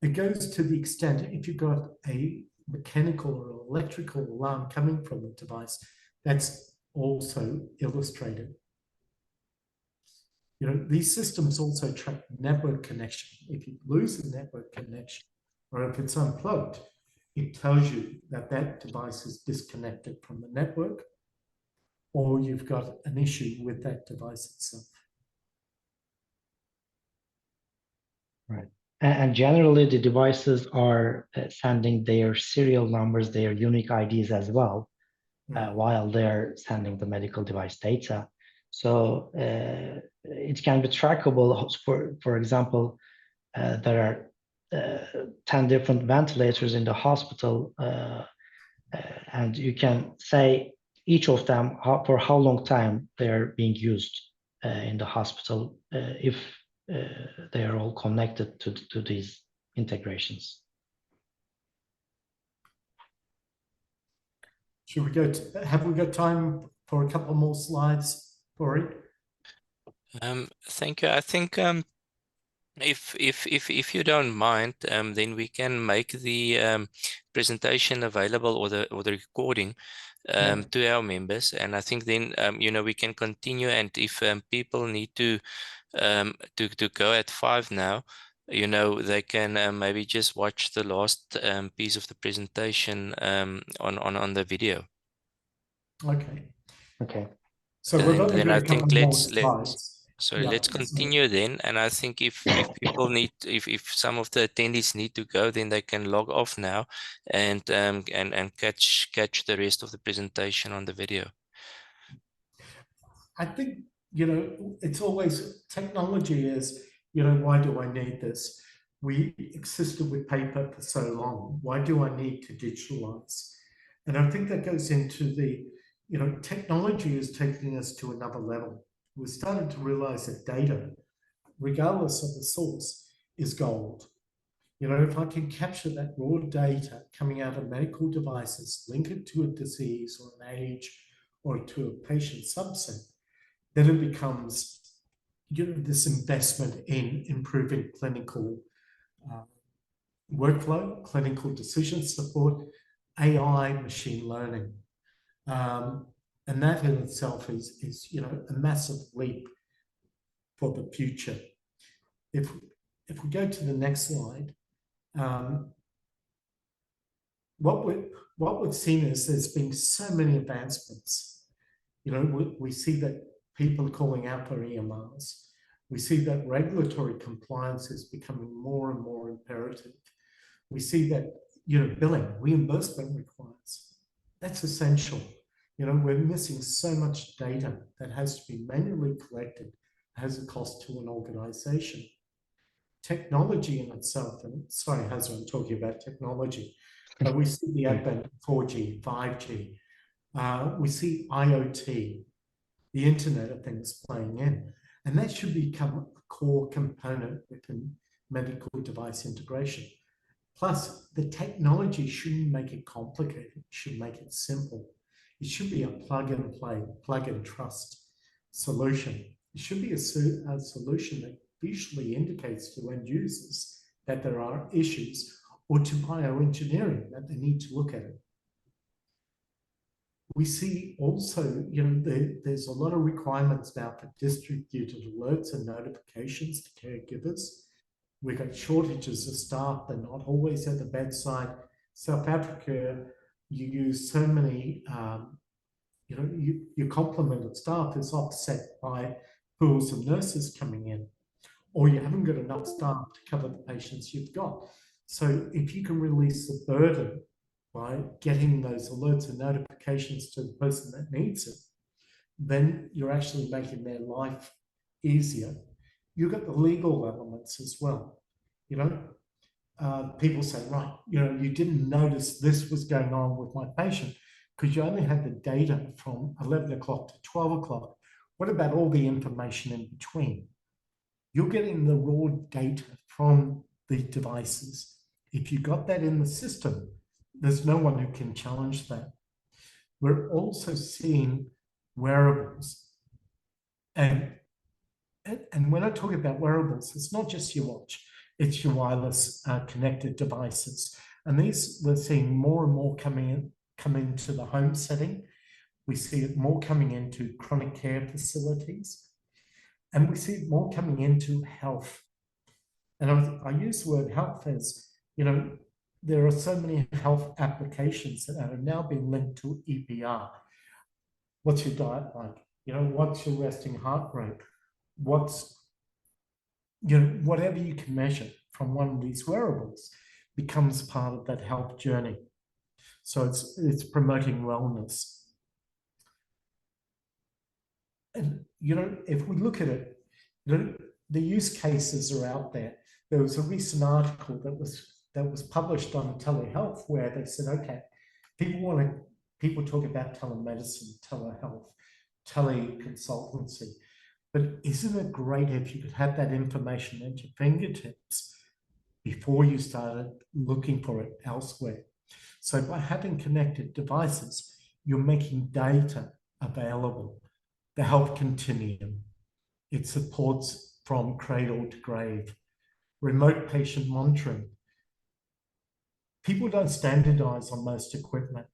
It goes to the extent if you've got a mechanical or electrical alarm coming from the device, that's also illustrated. You know, these systems also track network connection. If you lose a network connection or if it's unplugged, it tells you that that device is disconnected from the network or you've got an issue with that device itself. Right. And generally, the devices are sending their serial numbers, their unique IDs as well, while they're sending the medical device data. So it can be trackable. For example, there are 10 different ventilators in the hospital, and you can say each of them for how long time they're being used in the hospital if they are all connected to these integrations. Should we go to, have we got time for a couple more slides, Corey? Thank you. I think if you don't mind, then we can make the presentation available or the recording to our members, and I think then you know, we can continue. And if people need to go at 5 now, you know, they can maybe just watch the last piece of the presentation on the video. Okay. Okay. So we've only then got I a couple think more slides. let's continue then. And I think if people need, if some of the attendees need to go, then they can log off now and catch the rest of the presentation on the video. I think, you know, it's always technology is, you know, why do I need this? We existed with paper for so long. Why do I need to digitalize? And I think that goes into the, you know, technology is taking us to another level. We're starting to realize that data, regardless of the source, is gold. You know, if I can capture that raw data coming out of medical devices, link it to a disease or an age or to a patient subset, then it becomes, you know, this investment in improving clinical workflow, clinical decision support, AI, machine learning. And that in itself is, you know, a massive leap for the future. If we go to the next slide, what we've seen is there's been so many advancements. You know, we see that people are calling out for EMRs. We see that regulatory compliance is becoming more and more imperative. We see that, you know, billing, reimbursement requirements. That's essential. You know, we're missing so much data that has to be manually collected, has a cost to an organization. Technology in itself, and sorry, Hazar, I'm talking about technology, but we see the advent of 4G, 5G. We see IoT, the Internet of Things playing in, and that should become a core component within medical device integration. Plus, the technology shouldn't make it complicated, it should make it simple. It should be a plug and play, plug and trust solution. It should be a solution that visually indicates to end users that there are issues, or to bioengineering that they need to look at it. We see also, you know, there's a lot of requirements now for distributed alerts and notifications to caregivers. We've got shortages of staff. They're not always at the bedside. South Africa, you use so many, you know, your complement of staff is offset by pools of nurses coming in, or you haven't got enough staff to cover the patients you've got. So if you can release the burden by getting those alerts and notifications to the person that needs it, then you're actually making their life easier. You've got the legal elements as well. You know, people say, right, you know, you didn't notice this was going on with my patient because you only had the data from 11 o'clock to 12 o'clock. What about all the information in between? You're getting the raw data from the devices. if you got that in the system, there's no one who can challenge that. We're also seeing wearables. And when I talk about wearables, it's not just your watch, it's your wireless connected devices. And these we're seeing more and more come into the home setting. We see it more coming into chronic care facilities. And we see it more coming into health. And I use the word health as, there are so many health applications that are now being linked to EPR. What's your diet like? What's your resting heart rate? What's, whatever you can measure from one of these wearables becomes part of that health journey. So it's promoting wellness. And, if we look at it, the use cases are out there. There was a recent article that was published on telehealth where they said, okay, people talk about telemedicine, telehealth, teleconsultancy, but isn't it great if you could have that information at your fingertips before you started looking for it elsewhere? So by having connected devices, you're making data available. The health continuum, it supports from cradle to grave. Remote patient monitoring. People don't standardize on most equipment.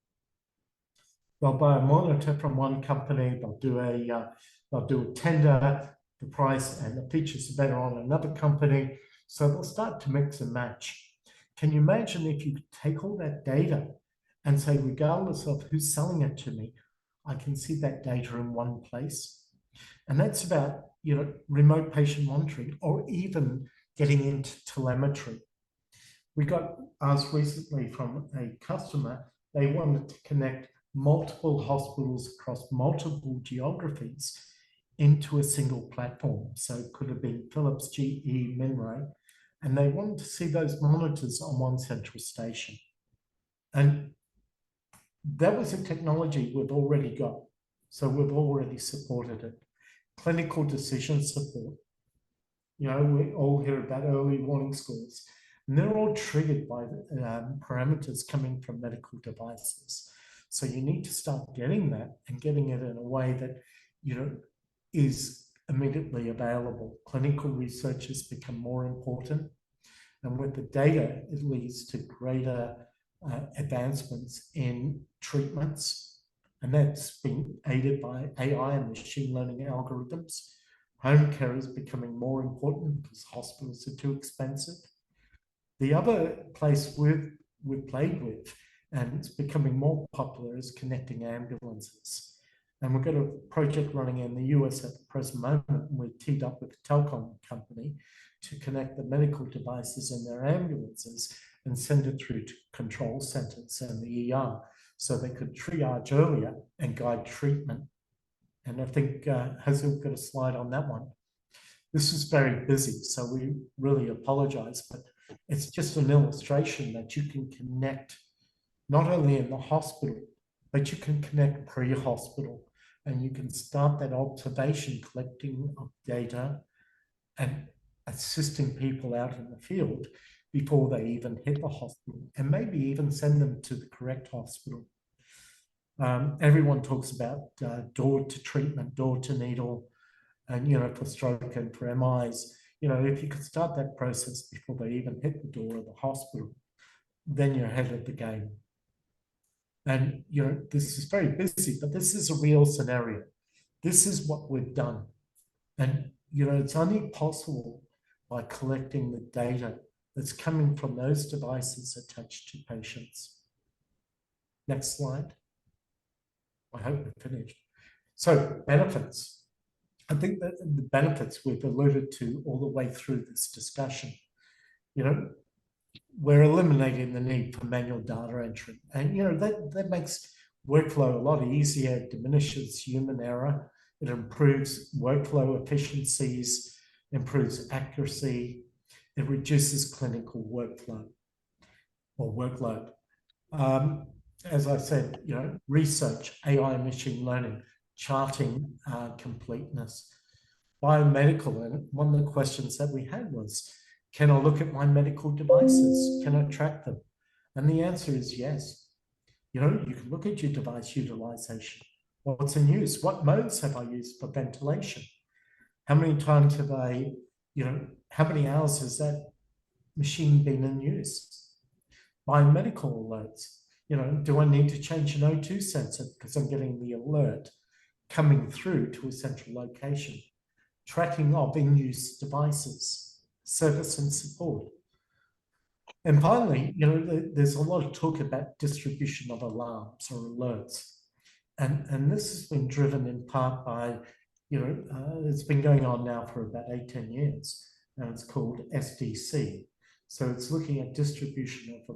They'll buy a monitor from one company, they'll do a tender, the price and the features are better on another company. So they'll start to mix and match. Can you imagine if you could take all that data and say, regardless of who's selling it to me, I can see that data in one place? And that's about, remote patient monitoring or even getting into telemetry. We got asked recently from a customer, they wanted to connect multiple hospitals across multiple geographies into a single platform. So it could have been Philips, GE, Minray, and they wanted to see those monitors on one central station. And that was a technology we've already got. So we've already supported it. Clinical decision support. We all hear about early warning scores, and they're all triggered by parameters coming from medical devices. So you need to start getting that and getting it in a way that, is immediately available. Clinical research has become more important. And with the data, it leads to greater advancements in treatments. And that's been aided by AI and machine learning algorithms. Home care is becoming more important because hospitals are too expensive. The other place we've played with, and it's becoming more popular, is connecting ambulances. And we've got a project running in the US at the present moment, and we've teamed up with a telecom company to connect the medical devices in their ambulances and send it through to control centers and the ER, so they could triage earlier and guide treatment. And I think Hazar got a slide on that one. This is very busy, so we really apologize, but it's just an illustration that you can connect not only in the hospital, but you can connect pre-hospital, and you can start that observation, collecting of data and assisting people out in the field before they even hit the hospital, and maybe even send them to the correct hospital. Everyone talks about door to treatment, door to needle, and for stroke and for MIs. If you could start that process before they even hit the door of the hospital, then you're ahead of the game. And this is very busy, but this is a real scenario. This is what we've done, and it's only possible by collecting the data that's coming from those devices attached to patients. Next slide. I hope we're finished. So benefits. I think that the benefits we've alluded to all the way through this discussion. We're eliminating the need for manual data entry. And that makes workflow a lot easier. It diminishes human error. It improves workflow efficiencies, improves accuracy. It reduces clinical workflow or workload. As I said, research, AI, machine learning, charting completeness, biomedical. And one of the questions that we had was, Can I look at my medical devices? Can I track them? And the answer is yes. You know, you can look at your device utilization. What's in use? What modes have I used for ventilation? How many times have I, you know, how many hours has that machine been in use? Biomedical alerts. You know, do I need to change an O2 sensor because I'm getting the alert coming through to a central location? Tracking of in-use devices, service and support. And finally, you know, there's a lot of talk about distribution of alarms or alerts. And this has been driven in part by, you know, it's been going on now for about 8-10 years, and it's called SDC. So it's looking at distribution of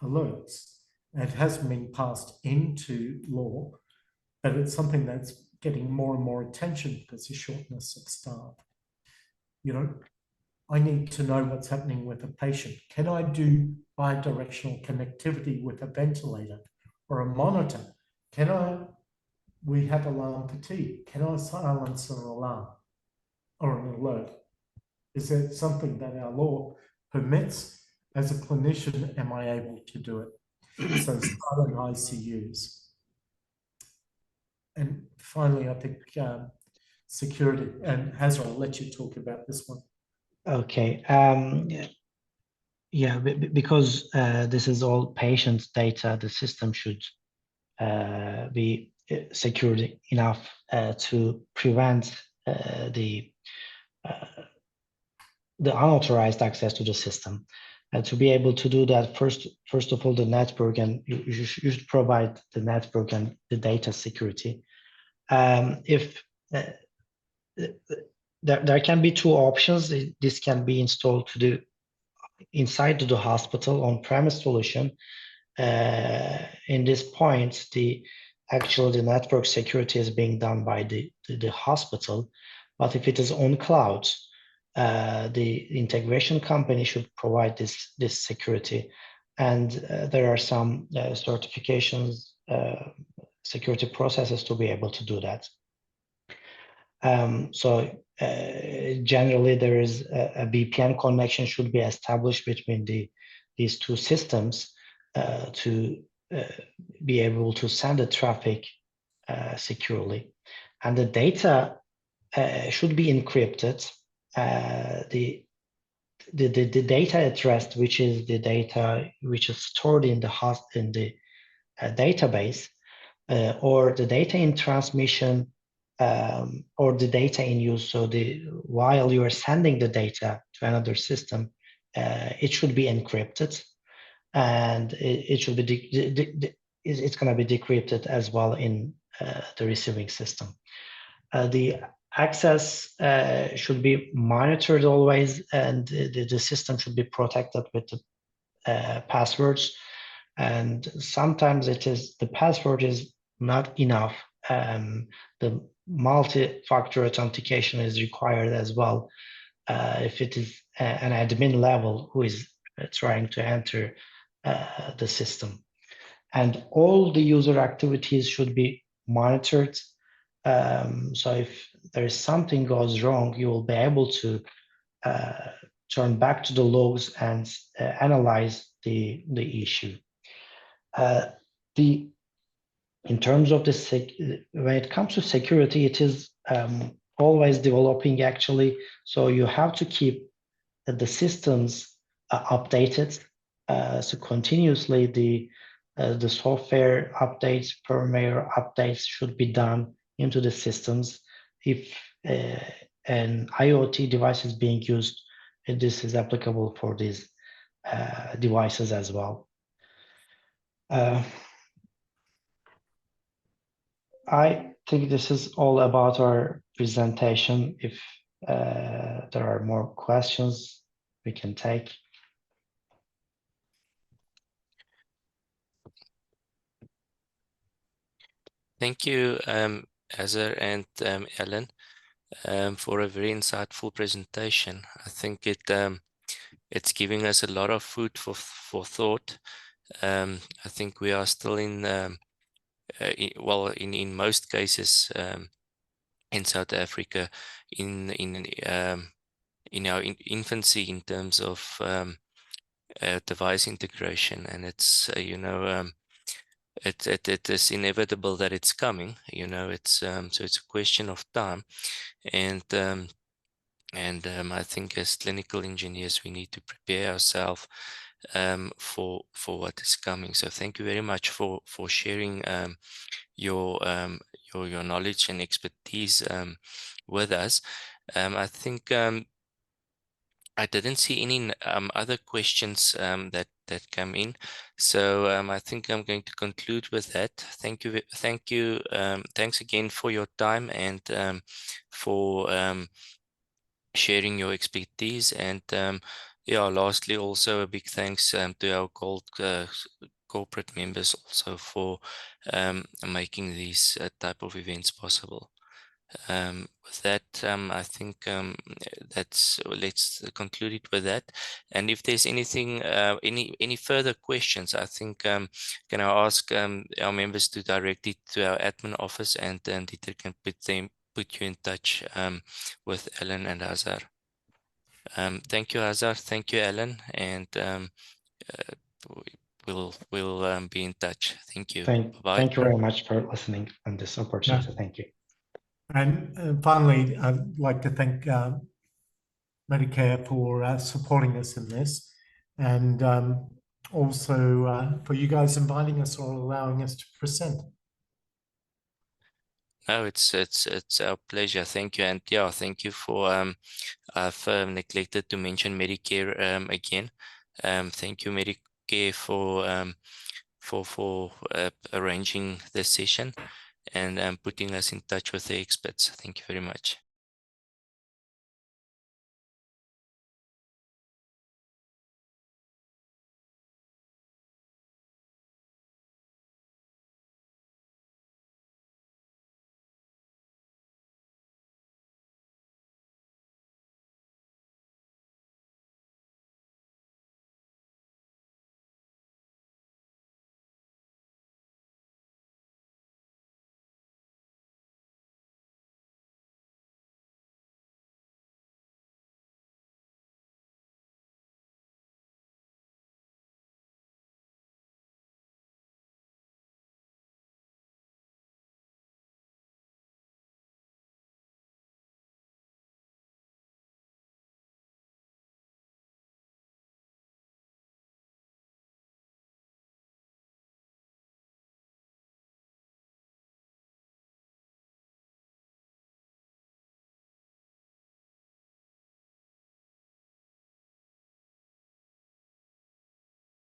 alerts. It hasn't been passed into law, but it's something that's getting more and more attention because of shortness of staff. You know, I need to know what's happening with a patient. Can I do bidirectional connectivity with a ventilator or a monitor? We have alarm fatigue. Can I silence an alarm or an alert? Is that something that our law permits? As a clinician, am I able to do it? So silent ICUs. And finally, I think security. And Hazar, I'll let you talk about this one. Okay. Yeah, because this is all patient data, the system should be secured enough to prevent the unauthorized access to the system. To be able to do that, first of all, the network, and you should provide the network and the data security. If there can be two options, this can be installed inside the hospital on-premise solution. In this point, the network security is being done by the hospital. But if it is on cloud, the integration company should provide this security. And there are some certifications, security processes to be able to do that. Generally, there is a VPN connection should be established between these two systems to be able to send the traffic securely. And the data should be encrypted. The data at rest, which is the data which is stored in the database, or the data in transmission, or the data in use. So while you are sending the data to another system, it should be encrypted, and it should be it's going to be decrypted as well in the receiving system. The access should be monitored always, and the system should be protected with the passwords. And sometimes the password is not enough. The multi-factor authentication is required as well if it is an admin level who is trying to enter the system. And all the user activities should be monitored. So if there is something goes wrong, you will be able to turn back to the logs and analyze the issue. In terms of when it comes to security, it is always developing actually. So you have to keep the systems updated. So continuously the software updates, firmware updates should be done into the systems. If an IoT device is being used, this is applicable for these devices as well. I think this is all about our presentation. If there are more questions, we can take. Thank you, Hazar and Ellen, for a very insightful presentation. I think it's giving us a lot of food for thought. I think we are still in most cases in South Africa in in our infancy in terms of device integration, and it's it is inevitable that it's coming. It's so it's a question of time, and I think as clinical engineers we need to prepare ourselves for what is coming. So thank you very much for sharing your knowledge and expertise with us. I think I didn't see any other questions that come in, so I think I'm going to conclude with that. Thank you, thanks again for your time and for sharing your expertise. And yeah, lastly, also a big thanks to our corporate members also for making these type of events possible. With that, I think let's conclude it with that. And if there's anything, any further questions, I think can I ask our members to direct it to our admin office, and Dieter can put you in touch with Ellen and Hazar. Thank you, Hazar. Thank you, Ellen, and we'll be in touch. Thank you. Bye-bye. Thank you very much for listening and this opportunity. Yeah. Thank you. And finally, I'd like to thank Medicare for supporting us in this, and also for you guys inviting us or allowing us to present. No, it's our pleasure. Thank you, and yeah, thank you for I've neglected to mention Medicare again. Thank you, Medicare, for arranging this session and putting us in touch with the experts. Thank you very much.